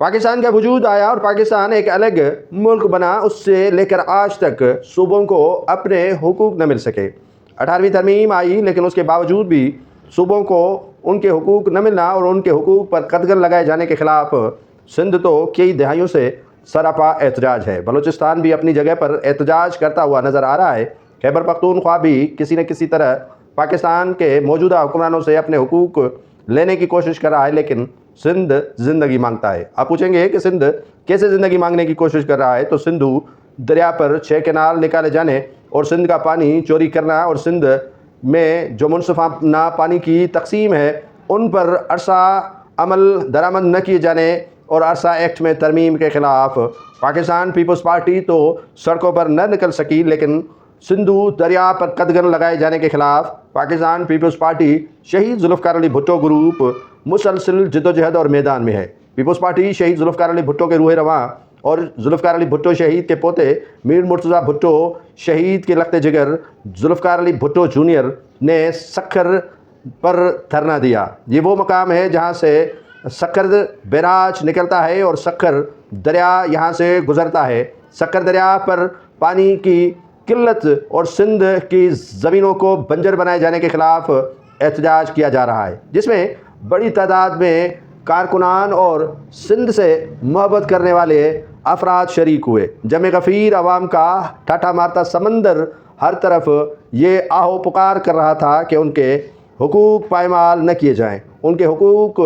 پاکستان کا وجود آیا اور پاکستان ایک الگ ملک بنا، اس سے لے کر آج تک صوبوں کو اپنے حقوق نہ مل سکے۔ 18ویں ترمیم آئی لیکن اس کے باوجود بھی صوبوں کو ان کے حقوق نہ ملنا اور ان کے حقوق پر قدغن لگائے جانے کے خلاف سندھ تو کئی دہائیوں سے سراپا احتجاج ہے۔ بلوچستان بھی اپنی جگہ پر احتجاج کرتا ہوا نظر آ رہا ہے۔ خیبر پختونخوا بھی کسی نہ کسی طرح پاکستان کے موجودہ حکمرانوں سے اپنے حقوق لینے کی کوشش کر رہا ہے، لیکن سندھ زندگی مانگتا ہے۔ آپ پوچھیں گے کہ سندھ کیسے زندگی مانگنے کی کوشش کر رہا ہے، تو سندھو دریا پر 6 کینال نکالے جانے اور سندھ کا پانی چوری کرنا اور سندھ میں جو منصفانہ پانی کی تقسیم ہے ان پر عرصہ عمل درآمد نہ کیے جانے اور عرصہ ایکٹ میں ترمیم کے خلاف پاکستان پیپلز پارٹی تو سڑکوں پر نہ نکل سکی، لیکن سندھو دریا پر قدغن لگائے جانے کے خلاف پاکستان پیپلز پارٹی شہید ذوالفقار علی بھٹو گروپ مسلسل جدوجہد اور میدان میں ہے۔ پیپلز پارٹی شہید ذوالفقار علی بھٹو کے روح رواں اور ذوالفقار علی بھٹو شہید کے پوتے میر مرتضیٰ بھٹو شہید کے لخت جگر ذوالفقار علی بھٹو جونیئر نے سکھر پر دھرنا دیا۔ یہ وہ مقام ہے جہاں سے سکھر بیراج نکلتا ہے اور سکھر دریا یہاں سے گزرتا ہے۔ سکھر دریا پر پانی کی قلت اور سندھ کی زمینوں کو بنجر بنائے جانے کے خلاف احتجاج کیا جا رہا ہے، جس میں بڑی تعداد میں کارکنان اور سندھ سے محبت کرنے والے افراد شریک ہوئے۔ جمع غفیر عوام کا ٹھاٹھا مارتا سمندر ہر طرف یہ آہو پکار کر رہا تھا کہ ان کے حقوق پائمال نہ کیے جائیں، ان کے حقوق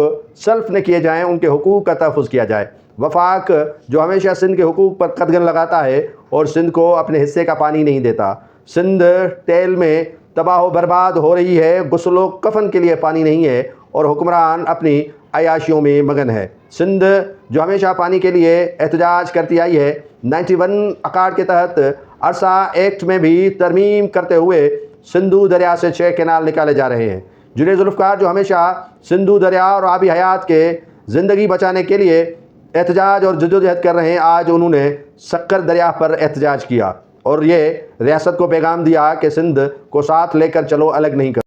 سلف نہ کیے جائیں، ان کے حقوق کا تحفظ کیا جائے۔ وفاق جو ہمیشہ سندھ کے حقوق پر قدغن لگاتا ہے اور سندھ کو اپنے حصے کا پانی نہیں دیتا۔ سندھ ٹیل میں تباہ و برباد ہو رہی ہے، غسل و کفن کے لیے پانی نہیں ہے اور حکمران اپنی عیاشیوں میں مگن ہے۔ سندھ جو ہمیشہ پانی کے لیے احتجاج کرتی آئی ہے، 91 اکاڑ کے تحت عرصہ ایکٹ میں بھی ترمیم کرتے ہوئے سندھو دریا سے 6 کینال نکالے جا رہے ہیں۔ جنید ذوالفقار جو ہمیشہ سندھو دریا اور آبی حیات کے زندگی بچانے کے لیے احتجاج اور جدوجہد کر رہے ہیں، آج انہوں نے سکھر دریا پر احتجاج کیا اور یہ ریاست کو پیغام دیا کہ سندھ کو ساتھ لے کر چلو، الگ نہیں کر